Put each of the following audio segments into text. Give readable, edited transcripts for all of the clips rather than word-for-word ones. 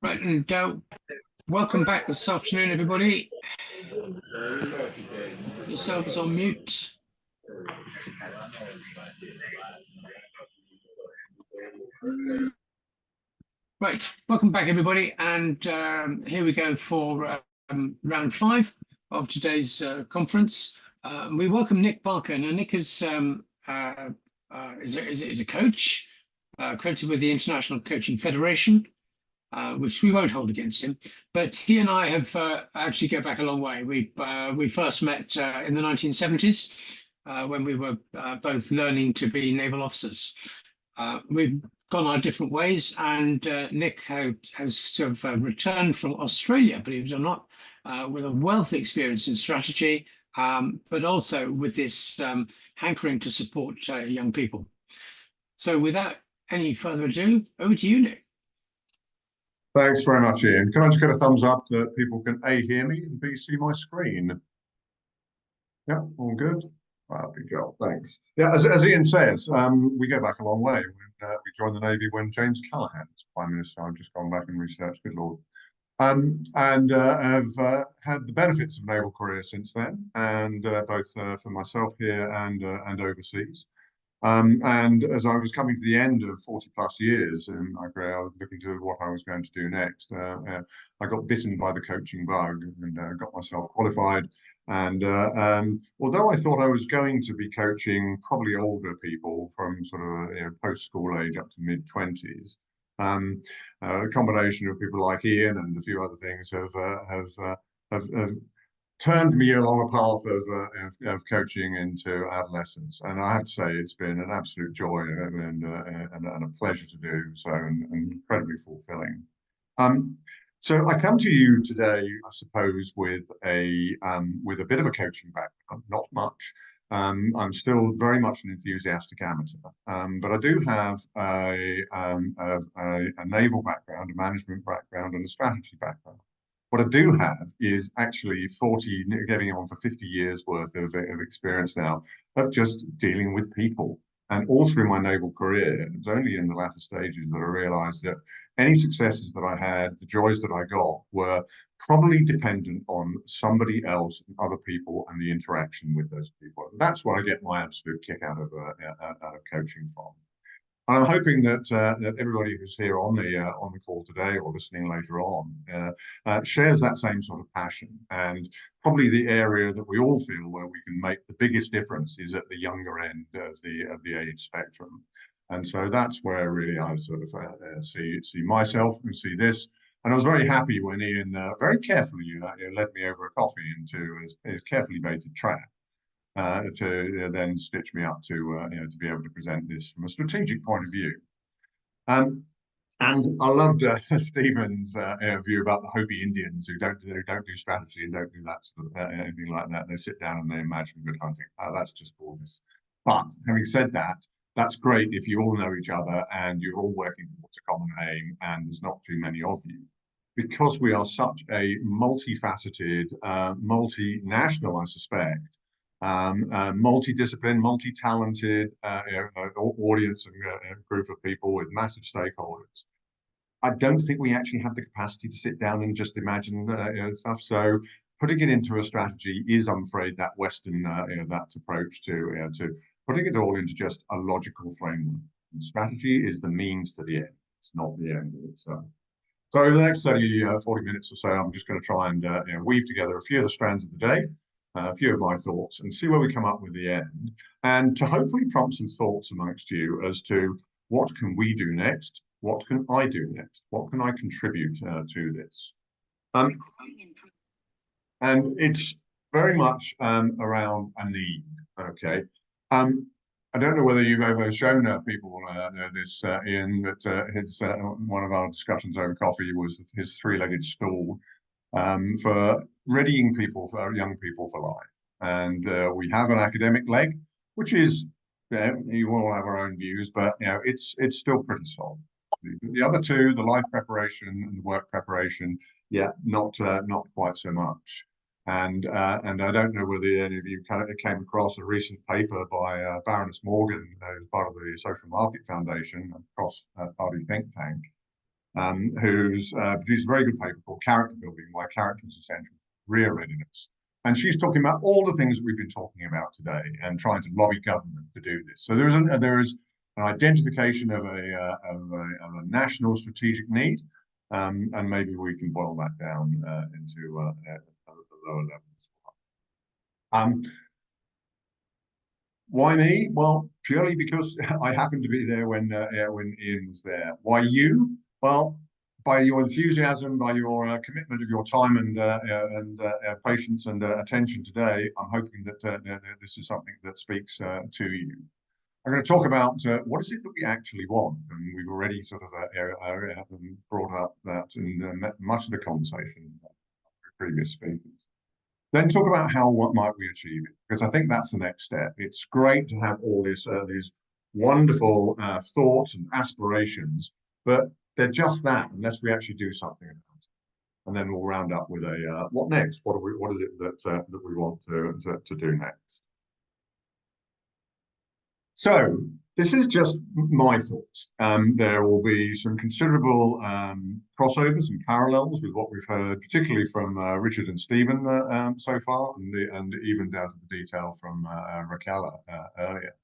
Right, and welcome back this afternoon, everybody. Yourselves on mute. Right, welcome back, everybody, and here we go for round 5 of today's conference. We welcome Nick Barker. Now, Nick is a coach credited with the International Coaching Federation. Which we won't hold against him. But he and I have actually go back a long way. We first met in the 1970s when we were both learning to be naval officers. We've gone our different ways, and Nick has sort of returned from Australia, believe it or not, with a wealth of experience in strategy, but also with this hankering to support young people. So without any further ado, over to you, Nick. Thanks very much, Ian. Can I just get a thumbs up that people can A, hear me, and B, see my screen? Yeah, all good. Good job, thanks. Yeah, as Ian says, we go back a long way. We joined the Navy when James Callaghan was Prime Minister. I've just gone back and researched, good Lord. And have had the benefits of a naval career since then, and both for myself here and overseas. And as I was coming to the end of 40 plus years in my career, I was looking to what I was going to do next. I got bitten by the coaching bug and got myself qualified. And although I thought I was going to be coaching probably older people from sort of post-school age up to mid-20s, a combination of people like Ian and a few other things have turned me along a path of coaching into adolescence, and I have to say it's been an absolute joy and a pleasure to do so, and incredibly fulfilling. So I come to you today, I suppose, with a bit of a coaching background, not much. I'm still very much an enthusiastic amateur, but I do have a naval background, a management background, and a strategy background. What I do have is actually 40, getting on for 50 years worth of experience now of just dealing with people. And all through my naval career, it was only in the latter stages that I realized that any successes that I had, the joys that I got, were probably dependent on somebody else and other people and the interaction with those people. And that's where I get my absolute kick out of coaching from. And I'm hoping that that everybody who's here on the call today or listening later on shares that same sort of passion. And probably the area that we all feel where we can make the biggest difference is at the younger end of the age spectrum. And so that's where really I sort of see myself and see this. And I was very happy when Ian very carefully led me over a coffee into his carefully baited trap. To then stitch me up to be able to present this from a strategic point of view. And I loved Stephen's view about the Hopi Indians who don't do strategy and don't do that sort of anything like that. They sit down and they imagine good hunting. That's just gorgeous. But having said that, that's great if you all know each other and you're all working towards a common aim and there's not too many of you. Because we are such a multifaceted, multinational, I suspect, multidiscipline, multi-talented audience and group of people with massive stakeholders. I don't think we actually have the capacity to sit down and just imagine stuff. So putting it into a strategy is, I'm afraid, that Western that approach to putting it all into just a logical framework. And strategy is the means to the end. It's not the end in itself. So over the next 40 minutes or so, I'm just going to try and weave together a few of the strands of the day, a few of my thoughts, and see where we come up with the end, and to hopefully prompt some thoughts amongst you as to what can we do next, what can I do next, what can I contribute to this. And it's very much around a need, okay? I don't know whether you've ever shown people this, Ian, that one of our discussions over coffee was his three-legged stool for readying people, for young people for life. And we have an academic leg, which is, you all have our own views, but it's still pretty solid. The other two, the life preparation and the work preparation, yeah, not quite so much. And I don't know whether any of you came across a recent paper by Baroness Morgan, who's part of the Social Market Foundation, a cross-party think tank, who's produced a very good paper called Character Building, Why Character is Essential for Career Readiness. And she's talking about all the things that we've been talking about today and trying to lobby government to do this. So there is an identification of a national strategic need, and maybe we can boil that down into a lower level. Why me? Well, purely because I happened to be there when Ian was there. Why you? Well, by your enthusiasm, by your commitment of your time and patience and attention today, I'm hoping that this is something that speaks to you. I'm going to talk about what is it that we actually want, and we've already sort of brought up that in much of the conversation with previous speakers. Then talk about what might we achieve it, because I think that's the next step. It's great to have all these wonderful thoughts and aspirations, but they're just that unless we actually do something about it. And then we'll round up with a what next? What is it that we want to do next? So this is just my thoughts. There will be some considerable crossovers and parallels with what we've heard, particularly from Richard and Stephen so far, and even down to the detail from Raquel earlier.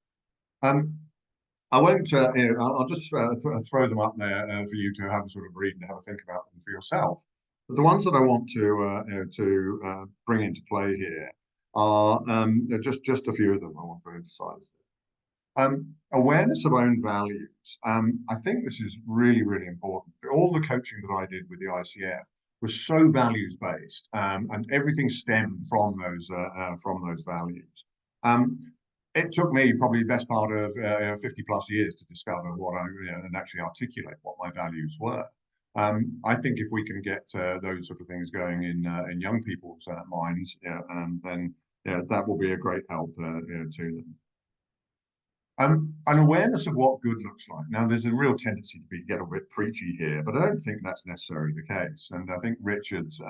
I won't. I'll just throw them up there for you to have a sort of read and have a think about them for yourself. But the ones that I want to bring into play here are just a few of them I want to emphasise. Awareness of own values. I think this is really, really important. All the coaching that I did with the ICF was so values-based, and everything stemmed from those values. It took me probably the best part of 50 plus years to discover what and actually articulate what my values were. I think if we can get those sort of things going in young people's minds, then that will be a great help to them. An awareness of what good looks like. Now, there's a real tendency to get a bit preachy here, but I don't think that's necessarily the case. And I think Richard's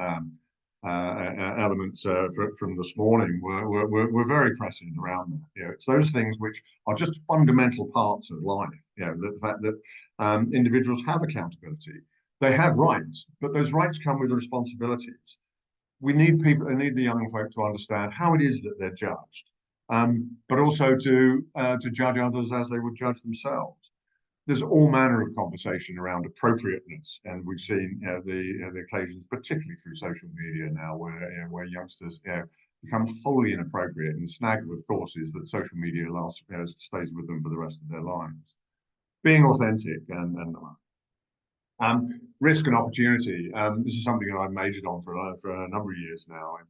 elements from this morning were very prescient around that. It's those things which are just fundamental parts of life. The fact that individuals have accountability, they have rights, but those rights come with responsibilities. We need the young folk to understand how it is that they're judged. But also to judge others as they would judge themselves. There's all manner of conversation around appropriateness, and we've seen the occasions, particularly through social media now, where youngsters become wholly inappropriate. And the snag, of course, is that social media stays with them for the rest of their lives. Being authentic and the like. Risk and opportunity. This is something that I've majored on for a number of years now in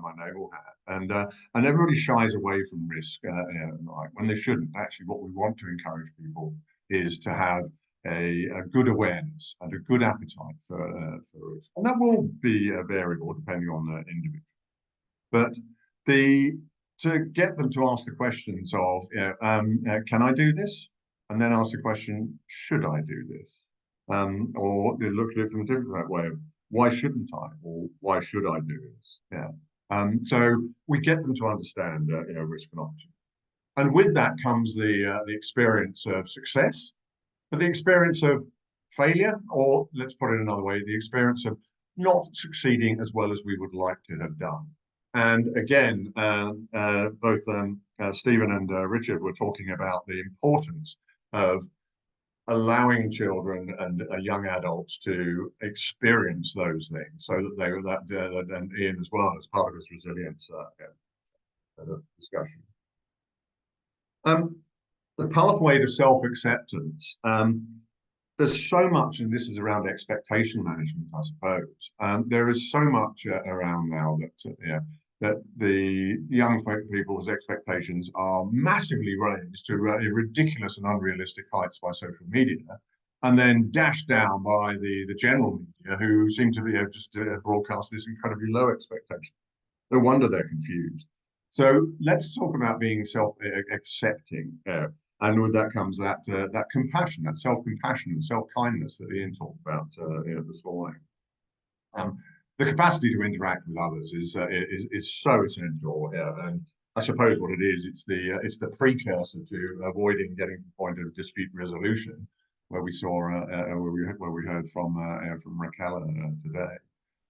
my naval hat, and everybody shies away from risk, like when they shouldn't. Actually, what we want to encourage people is to have a good awareness and a good appetite for risk, and that will be variable depending on the individual. But to get them to ask the questions of, can I do this, and then ask the question, should I do this? Or they look at it from a different way of why shouldn't I, or why should I do this? So we get them to understand risk and opportunity, and with that comes the experience of success, but the experience of failure, or let's put it another way, the experience of not succeeding as well as we would like to have done. And again, both Stephen and Richard were talking about the importance of allowing children and young adults to experience those things, so that they were and Ian as well, as part of his resilience discussion. The pathway to self-acceptance. There's so much, and this is around expectation management, I suppose. There is so much around now that the young people's expectations are massively raised to ridiculous and unrealistic heights by social media, and then dashed down by the general media, who seem to be just broadcast this incredibly low expectation. No wonder they're confused. So let's talk about being self-accepting, and with that comes that compassion, that self-compassion and self-kindness that Ian talked about this morning. The capacity to interact with others is so essential, and I suppose what it is, it's the precursor to avoiding getting to the point of dispute resolution. where we saw where we heard from Raquel today,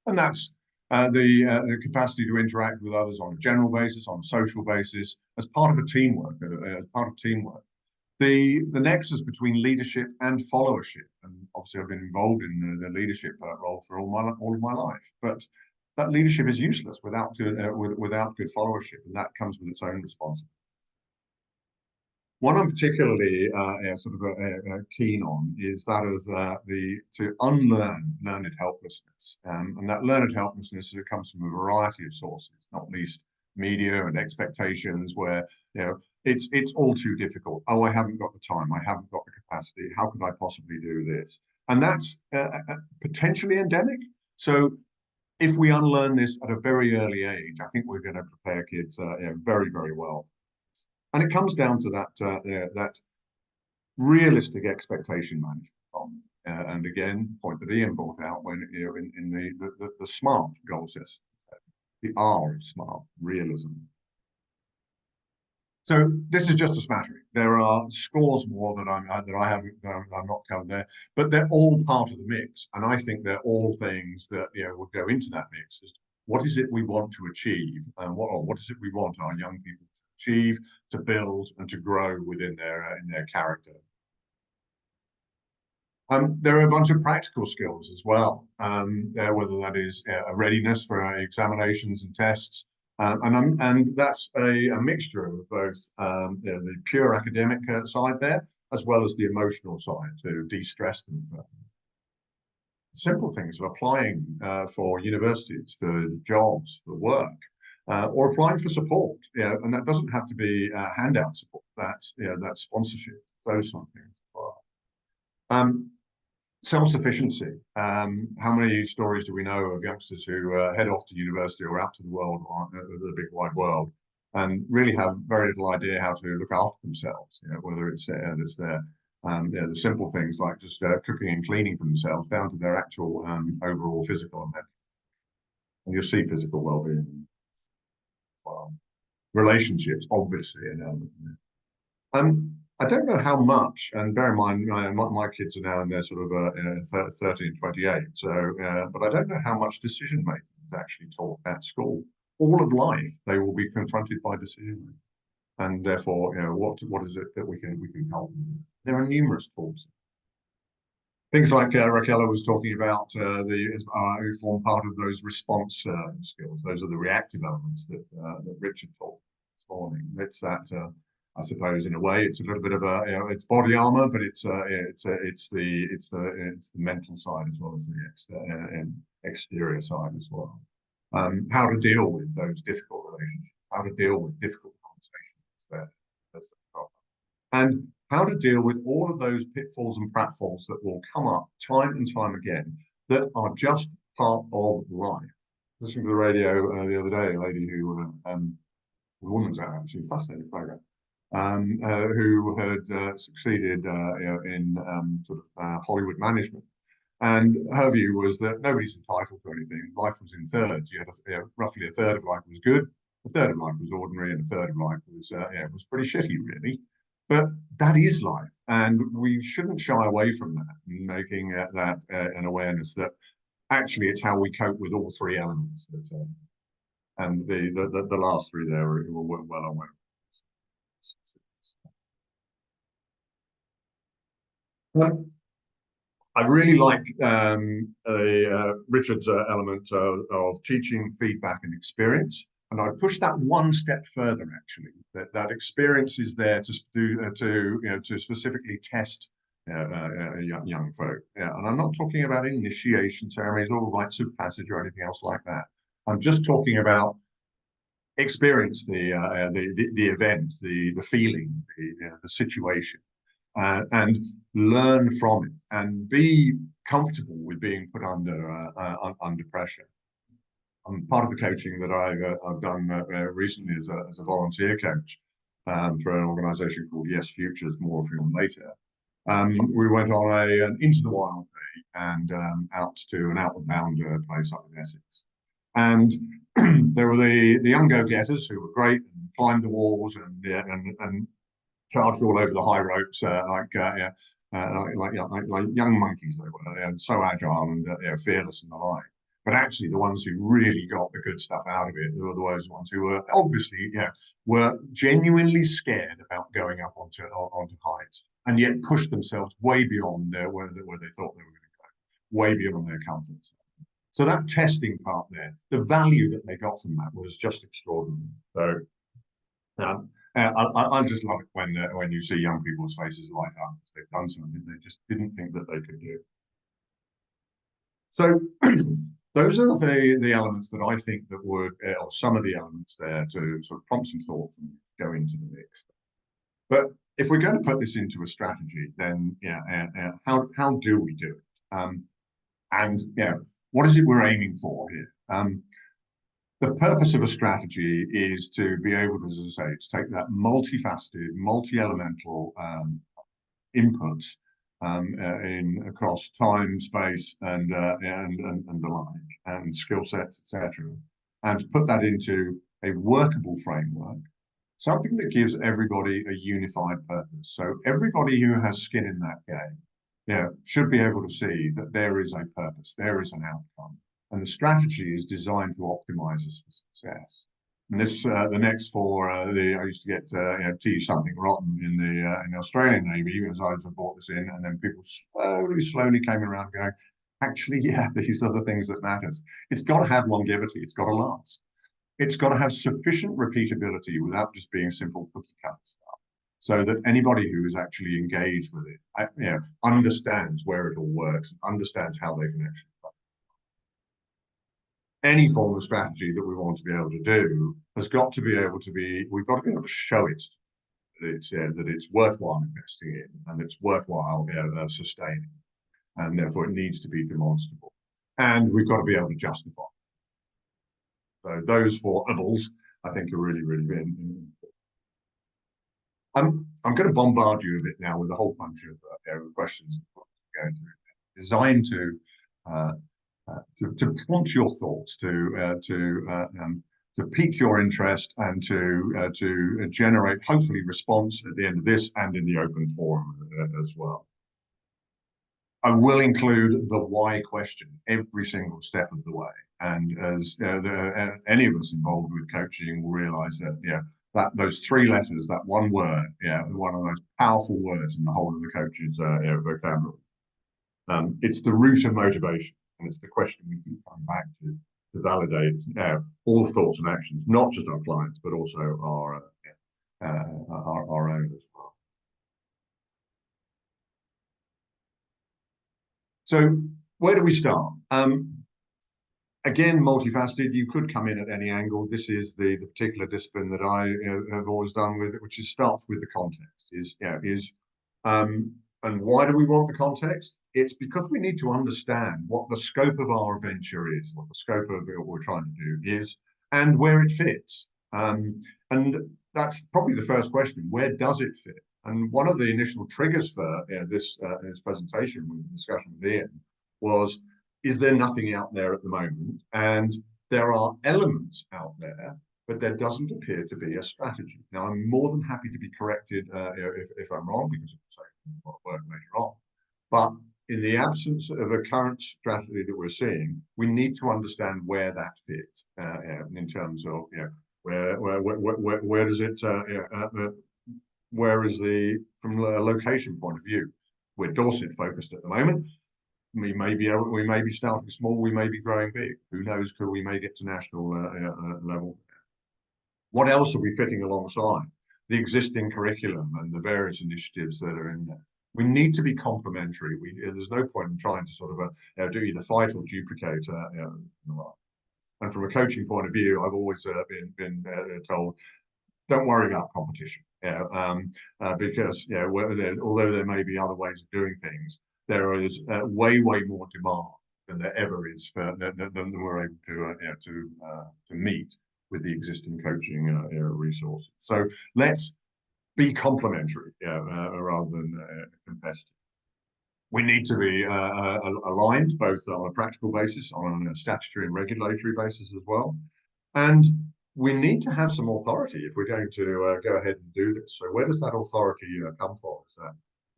and that's the capacity to interact with others on a general basis, on a social basis, as part of a teamwork, as part of teamwork. The nexus between leadership and followership, and obviously I've been involved in the leadership role for all of my life, but that leadership is useless without without good followership, and that comes with its own responsibility. One I'm particularly keen on is that of to unlearn learned helplessness, and that learned helplessness comes from a variety of sources, not least media and expectations, where it's all too difficult. Oh, I haven't got the time. I haven't got the capacity. How could I possibly do this? And that's potentially endemic. So if we unlearn this at a very early age, I think we're going to prepare kids very, very well. And it comes down to that realistic expectation management. And again, the point that Ian brought out when in the SMART goal system, the R of SMART, realism. So this is just a smattering. There are scores more that I'm not covered there, but they're all part of the mix, and I think they're all things that would go into that mix. What is it we want to achieve, and what is it we want our young people to achieve, to build, and to grow within their character. There are a bunch of practical skills as well, whether that is a readiness for examinations and tests, and that's a mixture of both the pure academic side there, as well as the emotional side to de-stress them. Simple things of applying for universities, for jobs, for work, or applying for support, and that doesn't have to be handout support. That's that's sponsorship, those sort of things as well. Self-sufficiency. How many stories do we know of youngsters who head off to university or out to the world, the big wide world, and really have very little idea how to look after themselves? Whether it's the simple things like just cooking and cleaning for themselves, down to their actual overall physical and mental. And you'll see physical well-being. Relationships, obviously, an element. I don't know how much, and bear in mind, my kids are now in their sort of 30 and 28, so, but I don't know how much decision making is actually taught at school. All of life, they will be confronted by decision making, and therefore, what is it that we can help them? There are numerous tools. Things like Raquel was talking about, who form part of those response skills. Those are the reactive elements that Richard talked this morning. It's that. I suppose in a way it's a little bit of it's body armor, but it's the mental side as well as the exterior side as well. How to deal with those difficult relationships, how to deal with difficult conversations that's the problem, and how to deal with all of those pitfalls and pratfalls that will come up time and time again that are just part of life. Listening to the radio the other day, a lady who a woman's actually fascinating program. Who had succeeded in Hollywood management. And her view was that nobody's entitled to anything. Life was in thirds. You had roughly a third of life was good, a third of life was ordinary, and a third of life was pretty shitty, really. But that is life, and we shouldn't shy away from that, making that an awareness that actually it's how we cope with all three elements. And the last three there were well away. I really like Richard's element of teaching, feedback, and experience, and I'd push that one step further. Actually, that experience is there to specifically test young folk. And I'm not talking about initiation ceremonies or rites of passage or anything else like that. I'm just talking about experience the event, the feeling, the situation. And learn from it and be comfortable with being put under pressure. Part of the coaching that I've done recently as a volunteer coach for an organisation called Yes Futures, more for you later. We went on an into the wild day and out to an outward bound place up in Essex. And there were the young go-getters who were great and climbed the walls and charged all over the high ropes like young monkeys they were. They were so agile and fearless and the like. But actually, the ones who really got the good stuff out of it were those ones who were obviously, were genuinely scared about going up onto heights, and yet pushed themselves way beyond where they thought they were going to go, way beyond their comfort zone. So that testing part there, the value that they got from that was just extraordinary. So I just love it when you see young people's faces light up. They've done something they just didn't think that they could do. So those are the elements that I think that would, or some of the elements there to sort of prompt some thought and go into the mix. But if we're going to put this into a strategy, then how do we do it? And what is it we're aiming for here? The purpose of a strategy is to be able to, as I say, to take that multifaceted, multi-elemental inputs in across time, space, and the like, and skill sets, etc., and to put that into a workable framework, something that gives everybody a unified purpose. So everybody who has skin in that game, should be able to see that there is a purpose, there is an outcome. And the strategy is designed to optimize us for success. And this, the next for I used to get tea something rotten in the Australian Navy as I brought this in, and then people slowly came around going, actually, these are the things that matters. It's got to have longevity. It's got to last. It's got to have sufficient repeatability without just being simple cookie cutter stuff, so that anybody who is actually engaged with it, understands where it all works, understands how they can actually. Any form of strategy that we want to be able to do has got to be able to be, we've got to be able to show it that it's worthwhile investing in and it's worthwhile sustaining, and therefore it needs to be demonstrable, and we've got to be able to justify. So those four ables, I think, are really, really important. I'm going to bombard you a bit now with a whole bunch of questions going through, designed to prompt your thoughts, to pique your interest, and to generate hopefully response at the end of this and in the open forum as well. I will include the why question every single step of the way, and as any of us involved with coaching will realise that that those three letters, that one word, one of the most powerful words in the whole of the coach's vocabulary. It's the root of motivation. And it's the question we keep coming back to validate all thoughts and actions, not just our clients, but also our own as well. So where do we start? Again, multifaceted. You could come in at any angle. This is the particular discipline that I have always done with it, which is starts with the context. And why do we want the context? It's because we need to understand what the scope of our adventure is, what the scope of what we're trying to do is, and where it fits. And that's probably the first question: where does it fit? And one of the initial triggers for this presentation, with the discussion with Ian, was: is there nothing out there at the moment? And there are elements out there, but there doesn't appear to be a strategy. Now, I'm more than happy to be corrected if I'm wrong, because it's a lot of work later on. But in the absence of a current strategy that we're seeing, we need to understand where that fits in terms of where does it where is the, from a location point of view. We're Dorset focused at the moment. We may be starting small, we may be growing big. Who knows? Could we may get to national level? What else are we fitting alongside? The existing curriculum and the various initiatives that are in there. We need to be complementary. There's no point in trying to sort of do either fight or duplicate. And from a coaching point of view, I've always been told, don't worry about competition, because although there may be other ways of doing things, there is way more demand than there ever is than we're able to meet with the existing coaching resources. So let's be complementary rather than competitive. We need to be aligned both on a practical basis, on a statutory and regulatory basis as well. And we need to have some authority if we're going to go ahead and do this. So where does that authority come from?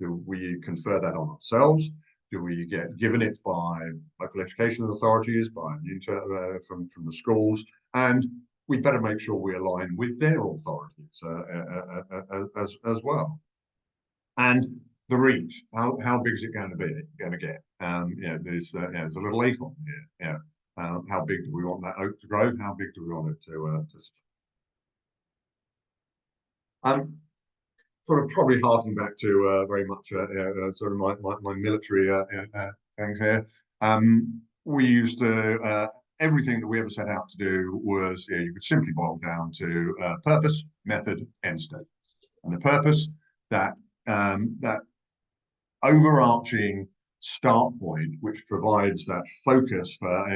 Do we confer that on ourselves? Do we get given it by local education authorities, by from the schools? And we better make sure we align with their authorities as well. And the reach, how big is it going to get? There's a little acorn here. How big do we want that oak to grow? How big do we want it to sort of probably harking back to very much sort of my military things here. We used to everything that we ever set out to do was you could simply boil down to purpose, method, end state, and the purpose that that overarching start point, which provides that focus for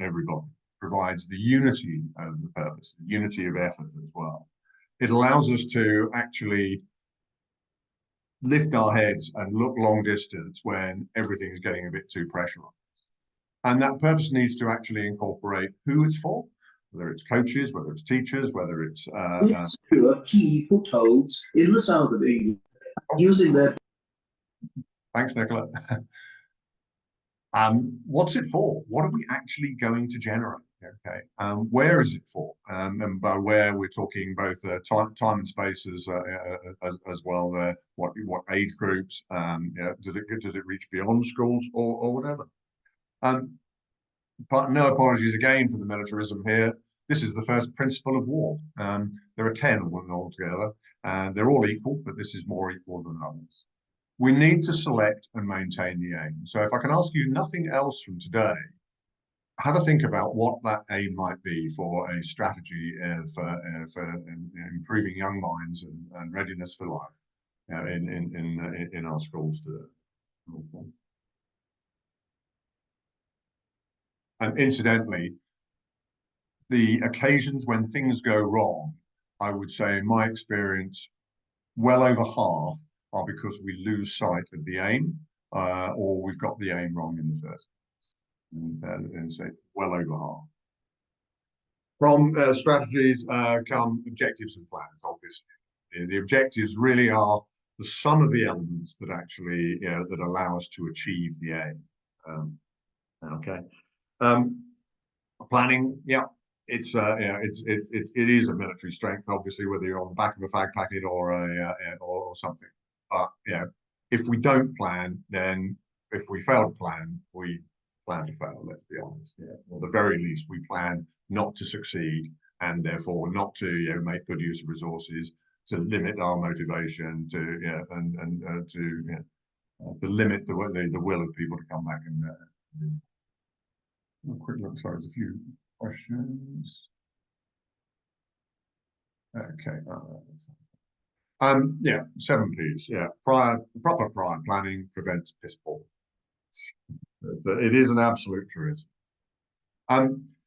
everybody, provides the unity of the purpose, the unity of effort as well. It allows us to actually lift our heads and look long distance when everything is getting a bit too pressurized. And that purpose needs to actually incorporate who it's for, whether it's coaches, whether it's teachers, whether it's secure key footholds in the south of England using their. Thanks, Nicola. What's it for? What are we actually going to generate? Okay, where is it for? And by where we're talking both time and space as well. What age groups? Does it reach beyond schools or whatever? But no apologies again for the militarism here. This is the first principle of war. There are 10 of them altogether, and they're all equal, but this is more equal than others. We need to select and maintain the aim. So if I can ask you nothing else from today, have a think about what that aim might be for a strategy for improving young minds and readiness for life in our schools today. And incidentally, the occasions when things go wrong, I would say in my experience, well over half are because we lose sight of the aim or we've got the aim wrong in the first. And say well over half. From strategies come objectives and plans, obviously. The objectives really are the sum of the elements that actually that allow us to achieve the aim. Okay. Planning, yeah, it is a military strength, obviously, whether you're on the back of a fag packet or something. But if we don't plan, then if we fail to plan, we plan to fail, let's be honest. Or at the very least, we plan not to succeed and therefore not to make good use of resources, to limit our motivation, to limit the will of people to come back and a quick look. Sorry, there's a few questions. Okay. 7 P's. Proper prior planning prevents piss poor. It is an absolute truism.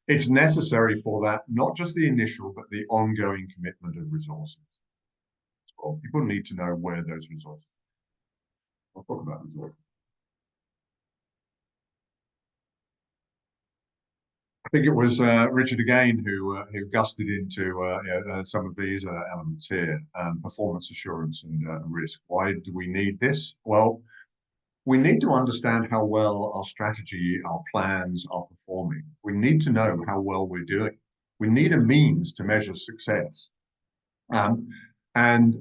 It's necessary for that, not just the initial, but the ongoing commitment of resources. Well, people need to know where those resources are. I'll talk about resources. I think it was Richard again who gusted into some of these elements here, performance assurance and risk. Why do we need this? Well, we need to understand how well our strategy, our plans are performing. We need to know how well we're doing. We need a means to measure success. And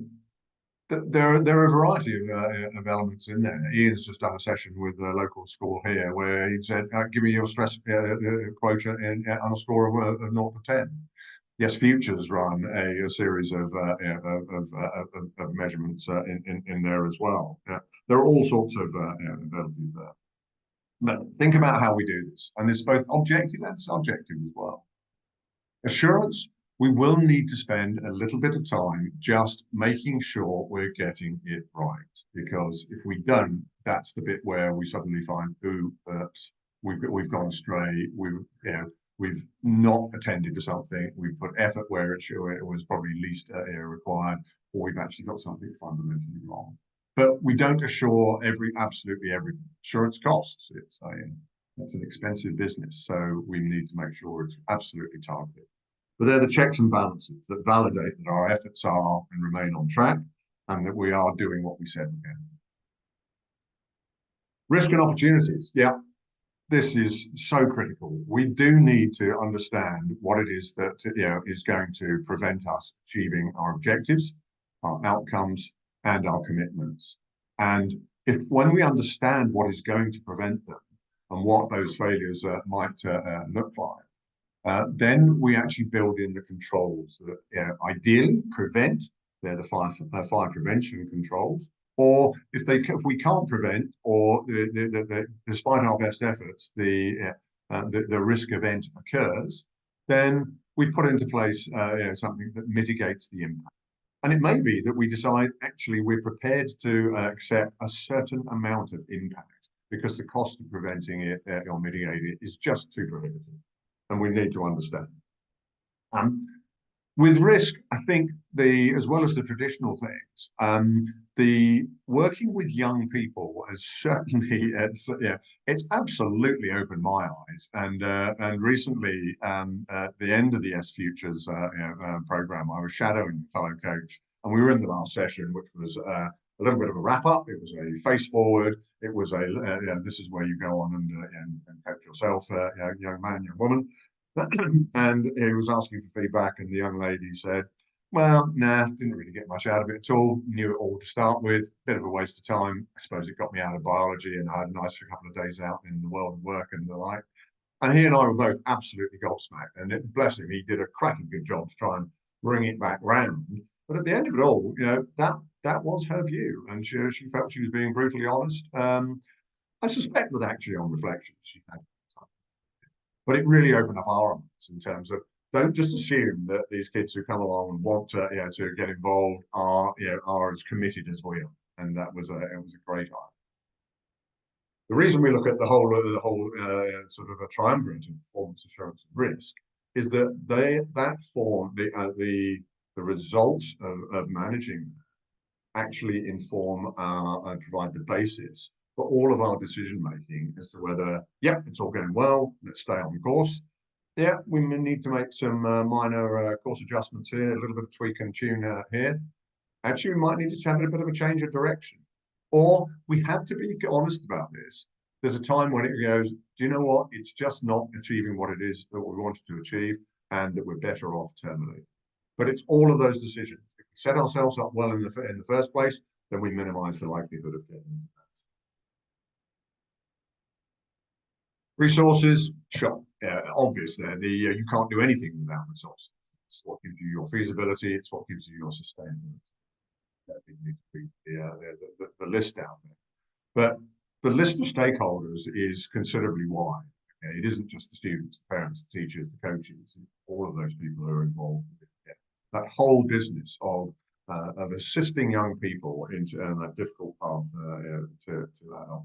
there are a variety of elements in there. Ian's just done a session with the local school here where he said, give me your stress quotient on a score of 0 to 10. Yes, Futures run a series of measurements in there as well. There are all sorts of abilities there. But think about how we do this. And it's both objective and subjective as well. Assurance, we will need to spend a little bit of time just making sure we're getting it right. Because if we don't, that's the bit where we suddenly find, oops, we've gone astray. We've not attended to something. We've put effort where it was probably least required, or we've actually got something fundamentally wrong. But we don't assure absolutely everything. Assurance costs. It's an expensive business, so we need to make sure it's absolutely targeted. But they're the checks and balances that validate that our efforts are and remain on track, and that we are doing what we said we can. Risk and opportunities. Yeah, this is so critical. We do need to understand what it is that is going to prevent us achieving our objectives, our outcomes, and our commitments. And when we understand what is going to prevent them and what those failures might look like, then we actually build in the controls that ideally prevent. They're the fire prevention controls. Or if we can't prevent, or despite our best efforts, the risk event occurs, then we put into place something that mitigates the impact. And it may be that we decide actually we're prepared to accept a certain amount of impact because the cost of preventing it or mitigating it is just too prohibitive, and we need to understand. With risk, I think as well as the traditional things, the working with young people has certainly it's absolutely opened my eyes. And recently, at the end of the S Futures program, I was shadowing a fellow coach, and we were in the last session, which was a little bit of a wrap up. It was a face forward. It was this is where you go on and coach yourself, young man, young woman. And he was asking for feedback, and the young lady said, well, nah, didn't really get much out of it at all. Knew it all to start with. Bit of a waste of time. I suppose it got me out of biology, and I had a nice couple of days out in the world of work and the like. And he and I were both absolutely gobsmacked. And bless him, he did a cracking good job to try and bring it back round. But at the end of it all, that was her view, and she felt she was being brutally honest. I suspect that actually, on reflection, she had. But it really opened up our eyes in terms of don't just assume that these kids who come along and want to get involved are as committed as we are, and it was a great eye. The reason we look at the whole sort of a triumvirate of performance assurance and risk is that that form the results of managing actually inform and provide the basis for all of our decision making as to whether, it's all going well, let's stay on course. Yeah, we may need to make some minor course adjustments here, a little bit of tweak and tune here. Actually, we might need to have a bit of a change of direction. Or we have to be honest about this. There's a time when it goes, do you know what? It's just not achieving what it is that we wanted to achieve, and that we're better off terminating. But it's all of those decisions. If we set ourselves up well in the first place, then we minimize the likelihood of getting into that. Resources, sure, obvious there. You can't do anything without resources. It's what gives you your feasibility. It's what gives you your sustainability. That needs to be the list out there. But the list of stakeholders is considerably wide. It isn't just the students, the parents, the teachers, the coaches. All of those people who are involved. That whole business of assisting young people into that difficult path to that on.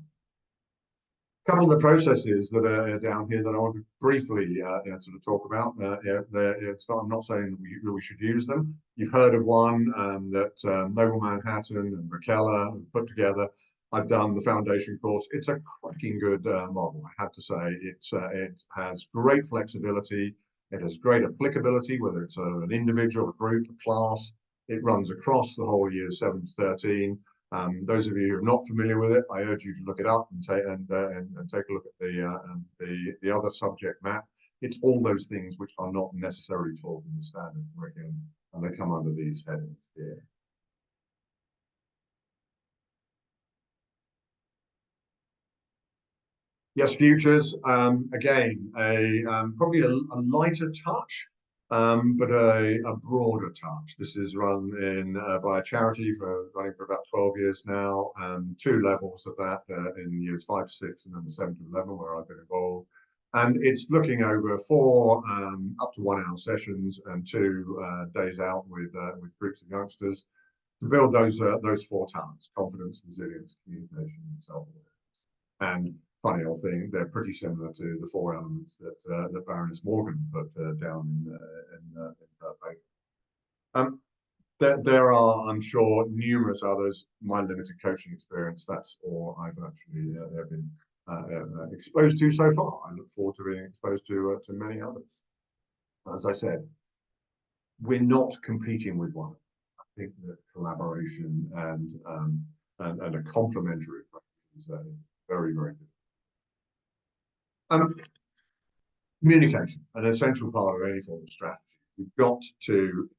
A couple of the processes that are down here that I want to briefly sort of talk about. I'm not saying that we should use them. You've heard of one that Noble Manhattan and Rakela have put together. I've done the foundation course. It's a cracking good model, I have to say. It has great flexibility. It has great applicability, whether it's an individual, a group, a class. It runs across the whole year 7 to 13. Those of you who are not familiar with it, I urge you to look it up and take a look at the other subject map. It's all those things which are not necessarily taught in the standard curriculum, and they come under these headings here. Yes, futures. Again, probably a lighter touch, but a broader touch. This is run by a charity running for about 12 years now. 2 levels of that in years 5 to 6 and then the 7 to 11 where I've been involved. And it's looking over 4 up to 1 hour sessions and 2 days out with groups of youngsters to build those 4 talents: confidence, resilience, communication, and self-awareness. And funny old thing, they're pretty similar to the 4 elements that Baroness Morgan put down in her paper. There are, I'm sure, numerous others. My limited coaching experience, that's all I've actually been exposed to so far. I look forward to being exposed to many others. As I said, we're not competing with one another. I think that collaboration and a complementary approach is very, very good. Communication, an essential part of any form of strategy. We've got to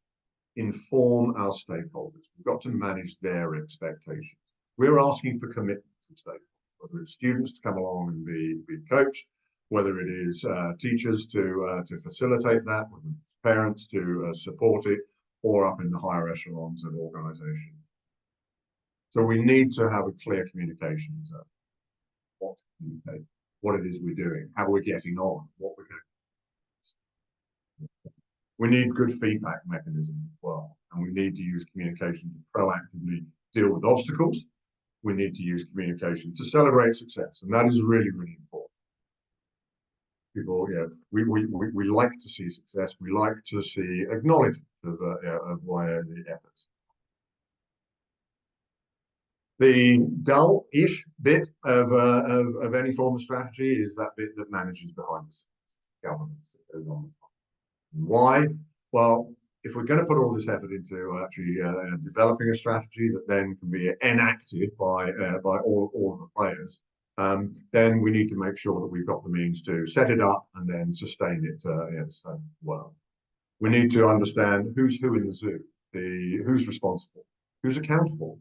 inform our stakeholders. We've got to manage their expectations. We're asking for commitment from stakeholders, whether it's students to come along and be coached, whether it is teachers to facilitate that, whether it's parents to support it, or up in the higher echelons of organisation. So we need to have a clear communication of what to communicate, what it is we're doing, how we're getting on, what we're doing. We need good feedback mechanisms as well, and we need to use communication to proactively deal with obstacles. We need to use communication to celebrate success, and that is really, really important. People, we like to see success. We like to see acknowledgement of the efforts. The dull-ish bit of any form of strategy is that bit that manages behind the scenes, governance that goes on. Why? Well, if we're going to put all this effort into actually developing a strategy that then can be enacted by all of the players, then we need to make sure that we've got the means to set it up and then sustain it well. We need to understand who's who in the zoo, who's responsible, who's accountable,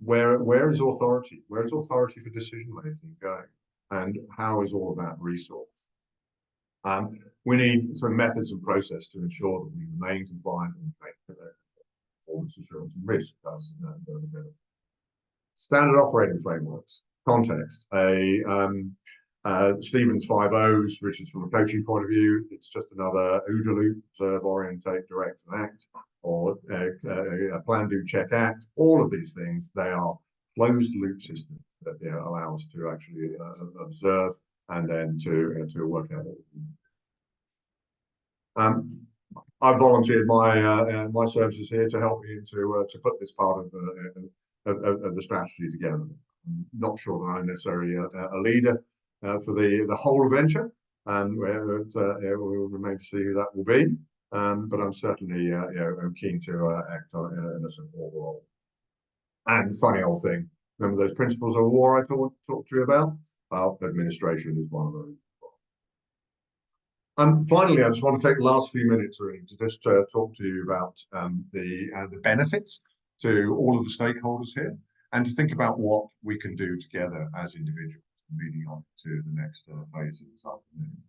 where is authority, where is authority for decision making going, and how is all of that resourced. We need some methods and process to ensure that we remain compliant and make performance assurance and risk. Standard operating frameworks, context, Stevens 5 O's, which is from a coaching point of view. It's just another OODA loop: observe, orientate, direct, and act, or a plan, do, check, act. All of these things, they are closed loop systems that allow us to actually observe and then to work out. I volunteered my services here to help me to put this part of the strategy together. I'm not sure that I'm necessarily a leader for the whole venture, and we'll remain to see who that will be. But I'm certainly I'm keen to act in a support role. And funny old thing, remember those principles of war I talked to you about? Well, administration is one of those. Finally, I just want to take the last few minutes really to just talk to you about the benefits to all of the stakeholders here, and to think about what we can do together as individuals leading on to the next phase of this afternoon.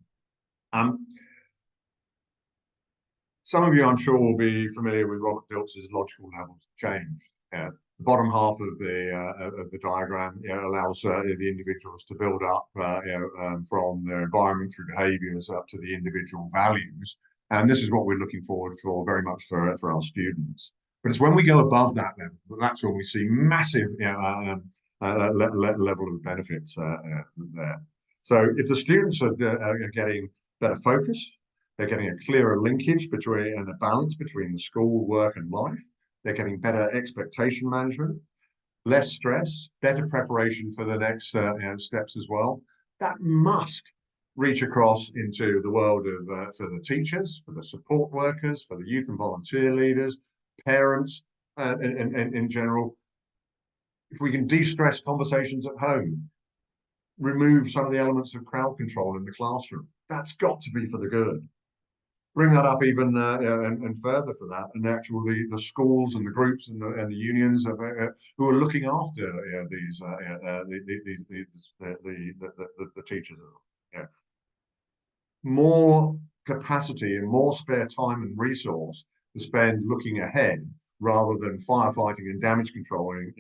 Some of you, I'm sure, will be familiar with Robert Dilts's logical levels of change. The bottom half of the diagram allows the individuals to build up from their environment through behaviours up to the individual values, and this is what we're looking forward for very much for our students. But it's when we go above that level that's when we see massive level of benefits there. So if the students are getting better focus, they're getting a clearer linkage between and a balance between the school, work, and life. They're getting better expectation management, less stress, better preparation for the next steps as well. That must reach across into the world of for the teachers, for the support workers, for the youth and volunteer leaders, parents, and in general. If we can de-stress conversations at home, remove some of the elements of crowd control in the classroom, that's got to be for the good. Bring that up even and further for that, and actually the schools and the groups and the unions who are looking after the teachers. More capacity and more spare time and resource to spend looking ahead rather than firefighting and damage controlling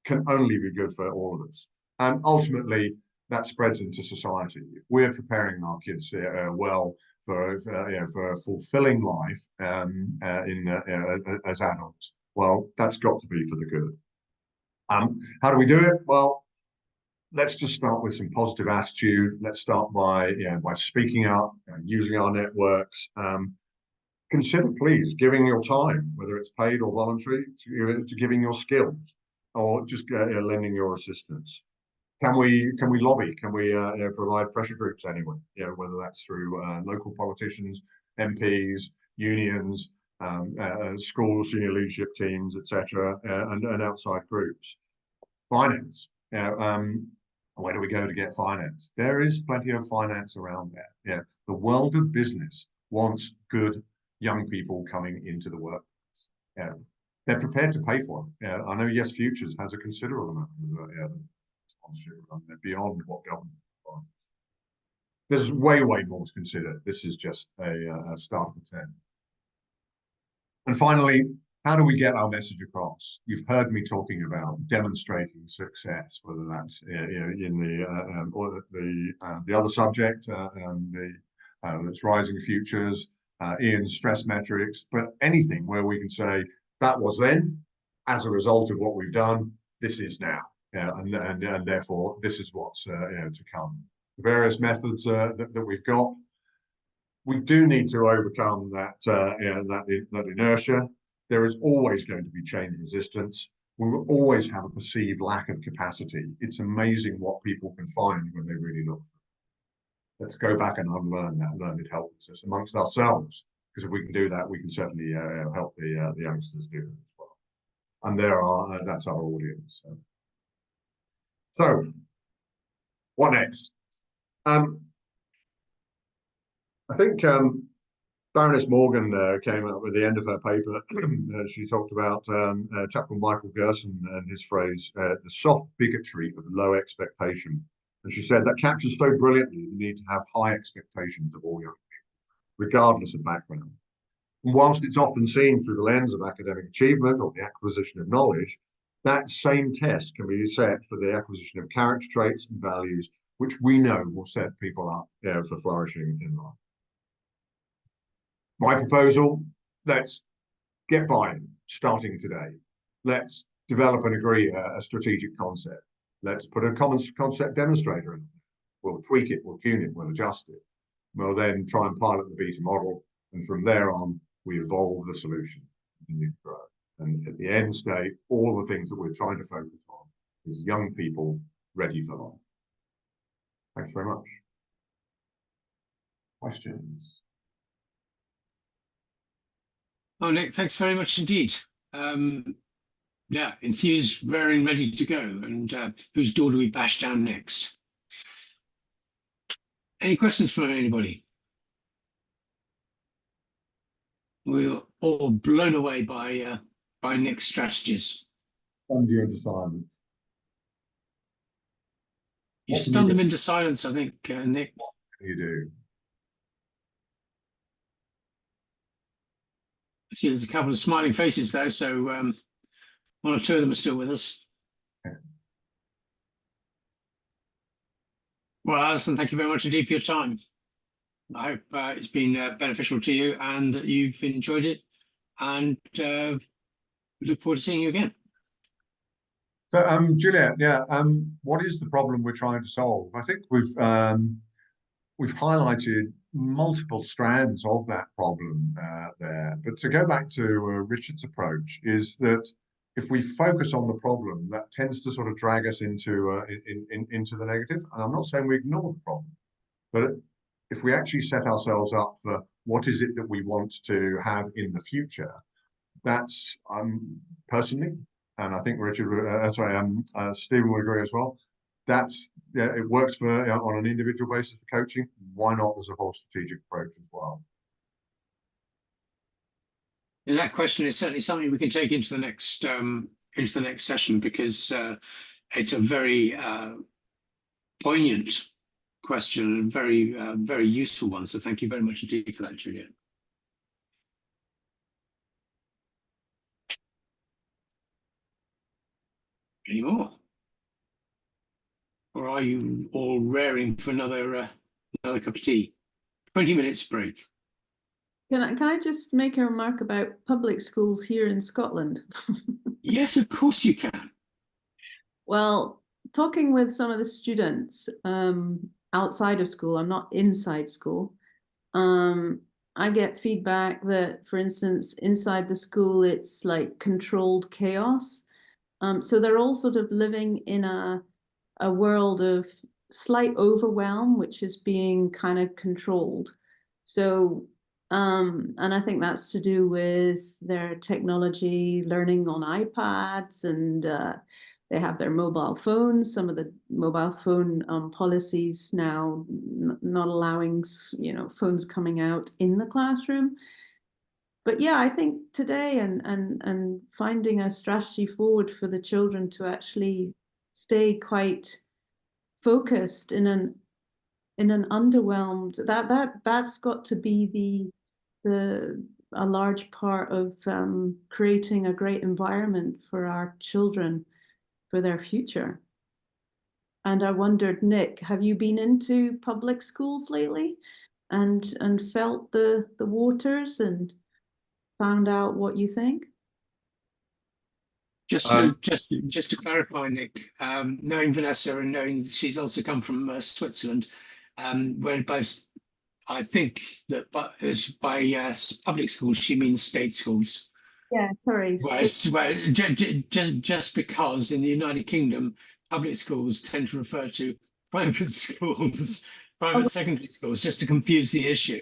can only be good for all of us. And ultimately, that spreads into society. We're preparing our kids well for a fulfilling life as adults. Well, that's got to be for the good. How do we do it? Well, let's just start with some positive attitude. Let's start by speaking up, using our networks. Consider, please, giving your time, whether it's paid or voluntary, to giving your skills, or just lending your assistance. Can we lobby? Can we provide pressure groups anyway? Whether that's through local politicians, MPs, unions, school senior leadership teams, etc., and outside groups. Finance. Where do we go to get finance? There is plenty of finance around there. Yeah, the world of business wants good young people coming into the workforce. Yeah, they're prepared to pay for it. Yeah, I know Yes Futures has a considerable amount of sponsorship around there beyond what government provides. There's way more to consider. This is just a start of the 10. And finally, how do we get our message across? You've heard me talking about demonstrating success, whether that's in the other subject, that's rising futures, in stress metrics, but anything where we can say that was then, as a result of what we've done, this is now, and therefore this is what's to come. The various methods that we've got. We do need to overcome that inertia. There is always going to be change resistance. We will always have a perceived lack of capacity. It's amazing what people can find when they really look for it. Let's go back and unlearn that learned helplessness amongst ourselves, because if we can do that, we can certainly help the youngsters do it as well. And that's our audience. So what next? I think Baroness Morgan came up with the end of her paper. She talked about a chap called Michael Gerson and his phrase, the soft bigotry of low expectation. And she said that captures so brilliantly the need to have high expectations of all young people, regardless of background. And whilst it's often seen through the lens of academic achievement or the acquisition of knowledge, that same test can be set for the acquisition of character traits and values, which we know will set people up for flourishing in life. My proposal, let's get buy-in starting today. Let's develop and agree a strategic concept. Let's put a common concept demonstrator in. We'll tweak it, we'll tune it, we'll adjust it. We'll then try and pilot the beta model. And from there on, we evolve the solution, continue to grow. And at the end state, all the things that we're trying to focus on is young people ready for life. Thanks very much. Questions? Oh, Nick, thanks very much indeed. Yeah, enthused, raring, ready to go. And whose door do we bash down next? Any questions from anybody? We're all blown away by Nick's strategies. Stunned you into silence. You stunned them into silence, I think, Nick. You do. I see there's a couple of smiling faces though, so one or two of them are still with us. Well, Alison, thank you very much indeed for your time. I hope it's been beneficial to you and that you've enjoyed it, and we look forward to seeing you again. So, Juliet, what is the problem we're trying to solve? I think we've highlighted multiple strands of that problem there. But to go back to Richard's approach, is that if we focus on the problem, that tends to sort of drag us into the negative. And I'm not saying we ignore the problem, but if we actually set ourselves up for what is it that we want to have in the future, that's personally, and I think Richard, Stephen would agree as well. It works for on an individual basis for coaching. Why not as a whole strategic approach as well? And that question is certainly something we can take into the next session, because it's a very poignant question and very useful one. So thank you very much indeed for that, Juliet. Any more? Or are you all raring for another cup of tea? 20 minutes break. Can I just make a remark about public schools here in Scotland? Yes, of course you can. Well, talking with some of the students outside of school, I'm not inside school, I get feedback that, for instance, inside the school, it's like controlled chaos. So they're all sort of living in a world of slight overwhelm, which is being kind of controlled. So, and I think that's to do with their technology, learning on iPads and they have their mobile phones. Some of the mobile phone policies now not allowing, you know, phones coming out in the classroom. But yeah, I think today and finding a strategy forward for the children to actually stay quite focused in an underwhelmed, that's got to be a large part of creating a great environment for our children for their future. And I wondered, Nick, have you been into public schools lately and felt the waters and found out what you think? Just to clarify, Nick, knowing Vanessa and knowing that she's also come from Switzerland, where both, I think that by public schools she means state schools. Yeah, sorry. Whereas, just because in the United Kingdom, public schools tend to refer to private schools, private secondary schools, just to confuse the issue.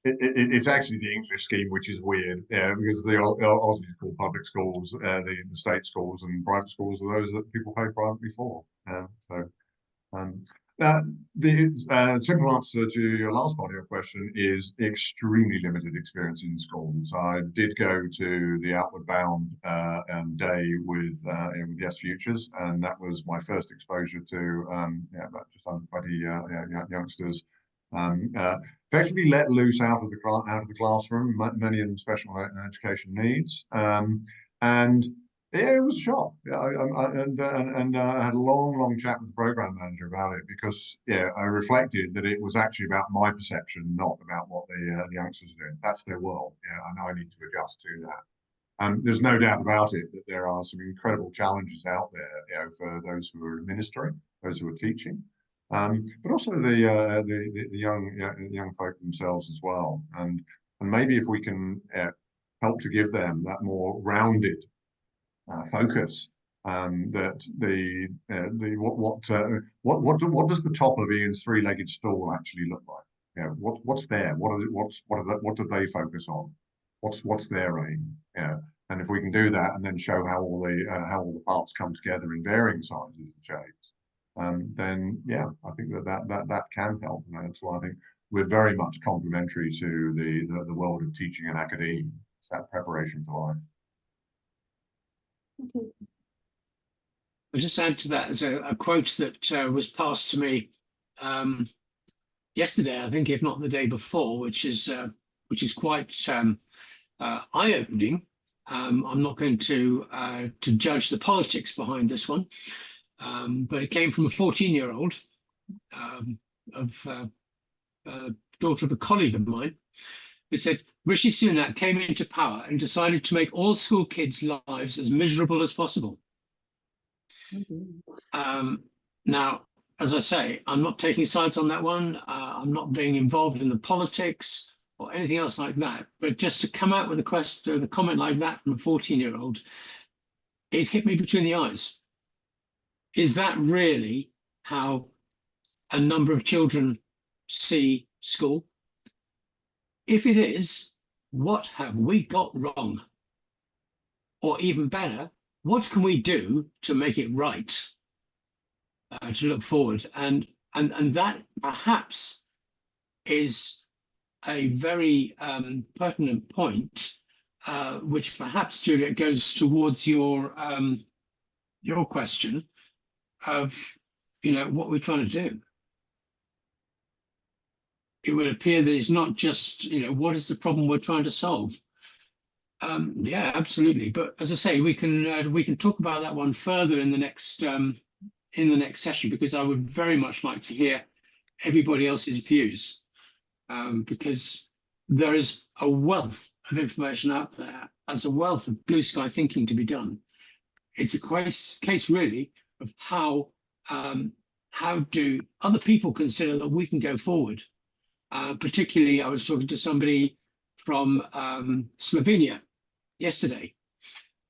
It's actually the English scheme, which is weird, because the Aussie called public schools, the state schools, and private schools are those that people pay privately for. The simple answer to your last part of your question is extremely limited experience in schools. I did go to the Outward Bound day with Yes Futures, and that was my first exposure to about just under 20 youngsters. Effectively let loose out of the classroom, many of them special education needs, and yeah, it was a shock. Yeah, I had a long chat with the program manager about it, because I reflected that it was actually about my perception, not about what the youngsters are doing. That's their world, and I need to adjust to that. There's no doubt about it that there are some incredible challenges out there, for those who are administering, those who are teaching. But also the young folk themselves as well, and maybe if we can help to give them that more rounded focus, that what does the top of Ian's three-legged stool actually look like? What's there? What do they focus on? What's their aim? And if we can do that and then show how all the parts come together in varying sizes and shapes, then I think that can help. And that's why I think we're very much complementary to the world of teaching and academia. It's that preparation for life. Okay. I'll just add to that as a quote that was passed to me yesterday, I think, if not the day before, which is quite eye-opening. I'm not going to judge the politics behind this one, but it came from a 14-year-old daughter of a colleague of mine, who said, Rishi Sunak came into power and decided to make all school kids' lives as miserable as possible. Now, as I say, I'm not taking sides on that one. I'm not being involved in the politics or anything else like that. But just to come out with a comment like that from a 14-year-old, it hit me between the eyes. Is that really how a number of children see school? If it is, what have we got wrong? Or even better, what can we do to make it right, to look forward? And that perhaps is a very pertinent point, which perhaps, Juliet, goes towards your question of, what we're trying to do. It would appear that it's not just, what is the problem we're trying to solve? Yeah, absolutely. But as I say, we can talk about that one further in the next session, because I would very much like to hear everybody else's views, because there is a wealth of information out there, as a wealth of blue sky thinking to be done. It's a case really of how do other people consider that we can go forward. Particularly, I was talking to somebody from Slovenia yesterday,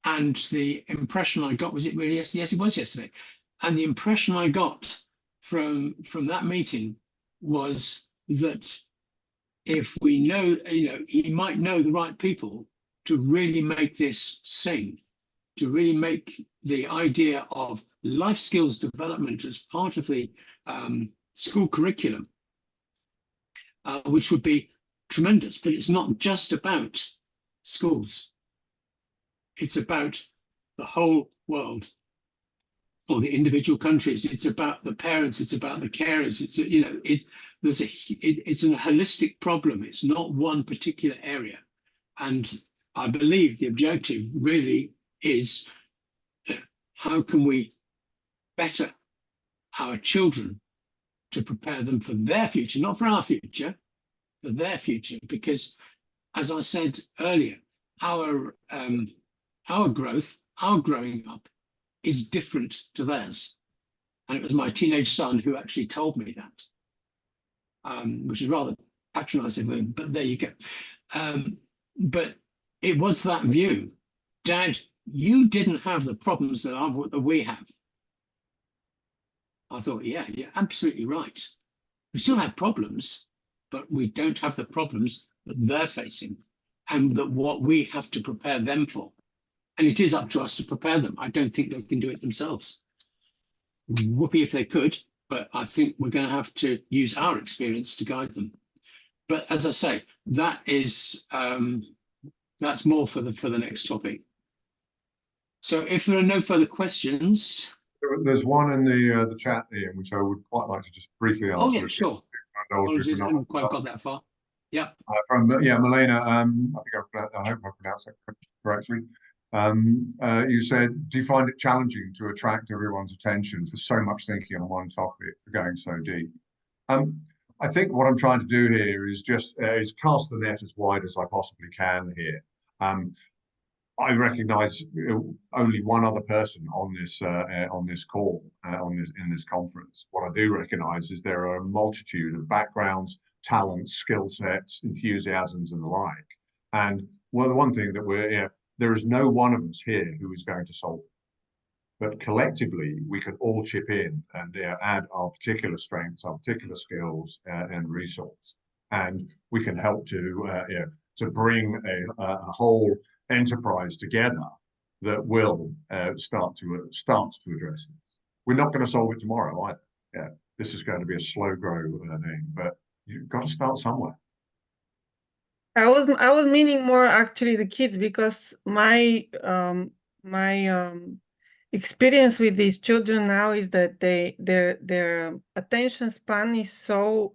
and the impression I got, was it really yesterday? Yes, it was yesterday. And the impression I got from that meeting was that if we know, he might know the right people to really make this sing, to really make the idea of life skills development as part of the school curriculum, which would be tremendous. But it's not just about schools. It's about the whole world, or the individual countries. It's about the parents. It's about the carers. It's it's a holistic problem. It's not one particular area. And I believe the objective really is, how can we better our children to prepare them for their future, not for our future, for their future. Because, as I said earlier, our growth, our growing up, is different to theirs. And it was my teenage son who actually told me that, which is rather patronizing, but there you go. But it was that view. Dad, you didn't have the problems that we have. I thought, yeah, you're absolutely right. We still have problems, but we don't have the problems that they're facing, and that what we have to prepare them for. And it is up to us to prepare them. I don't think they can do it themselves. Whoopee if they could, but I think we're going to have to use our experience to guide them. But as I say, that is that's more for the next topic. So if there are no further questions. There's one in the chat, Ian, which I would quite like to just briefly answer. Oh yeah, sure. Apologies, I haven't quite got that far. Yeah. From Milena, I hope I pronounced that correctly. You said, do you find it challenging to attract everyone's attention for so much thinking on one topic, for going so deep? I think what I'm trying to do here is just is cast the net as wide as I possibly can here. I recognise only one other person on this call, in this conference. What I do recognise is there are a multitude of backgrounds, talents, skill sets, enthusiasms, and the like. And well, the one thing that there is no one of us here who is going to solve it. But collectively, we can all chip in and add our particular strengths, our particular skills and resource, and we can help to bring a whole enterprise together that will start to address this. We're not going to solve it tomorrow either. Yeah, this is going to be a slow grow thing, but you've got to start somewhere. I was meaning more actually the kids, because my experience with these children now is that their attention span is so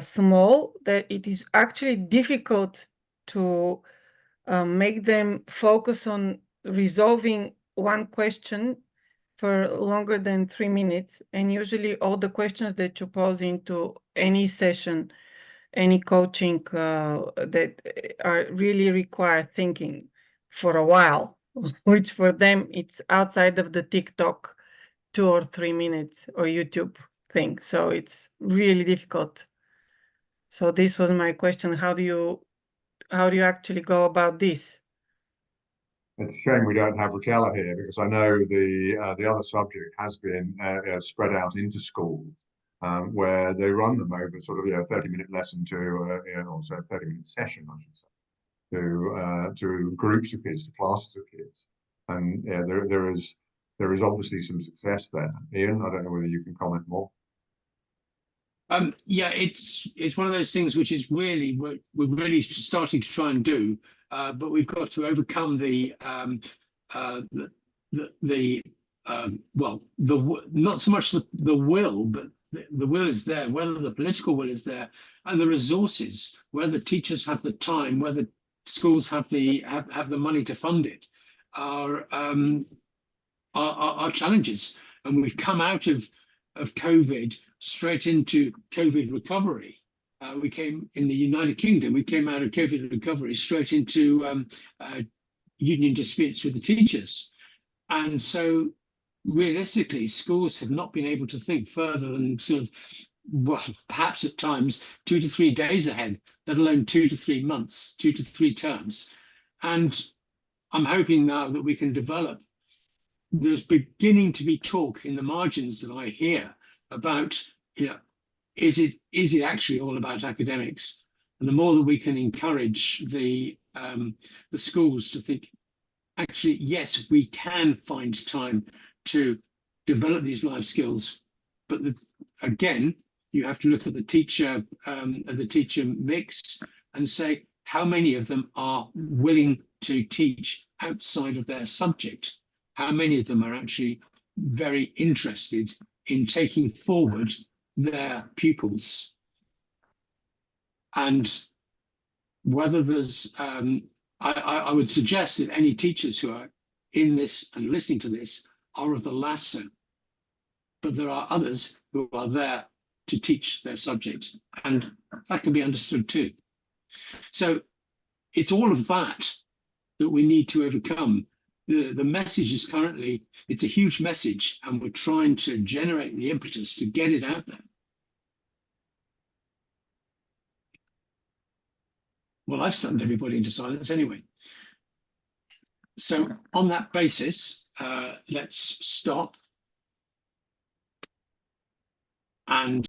small that it is actually difficult to make them focus on resolving one question for longer than 3 minutes. And usually all the questions that you pose into any session, any coaching that are really require thinking for a while, which for them it's outside of the TikTok 2 or 3 minutes or YouTube thing. So it's really difficult. So this was my question. How do you actually go about this? It's a shame we don't have Raquel here, because I know the other subject has been spread out into schools, where they run them over sort of 30-minute lesson to also a 30-minute session, I should say, to groups of kids, to classes of kids, and there is obviously some success there. Ian, I don't know whether you can comment more. Yeah, it's one of those things which is really we're really starting to try and do, but we've got to overcome not so much the will, but the will is there, whether the political will is there, and the resources, whether teachers have the time, whether schools have the money to fund it, are challenges. And we've come out of COVID straight into COVID recovery. We came in the United Kingdom, we came out of COVID recovery straight into union disputes with the teachers. And so realistically, schools have not been able to think further than sort of, well, perhaps at times 2 to 3 days ahead, let alone 2 to 3 months, 2 to 3 terms. And I'm hoping now that we can develop. There's beginning to be talk in the margins that I hear about, is it actually all about academics? And the more that we can encourage the schools to think, actually, yes, we can find time to develop these life skills, but again, you have to look at the teacher mix and say how many of them are willing to teach outside of their subject. How many of them are actually very interested in taking forward their pupils, and whether there's I would suggest that any teachers who are in this and listening to this are of the latter, but there are others who are there to teach their subject, and that can be understood too. So it's all of that that we need to overcome. The message is currently, it's a huge message, and we're trying to generate the impetus to get it out there. Well, I've stunned everybody into silence anyway. So on that basis, let's stop and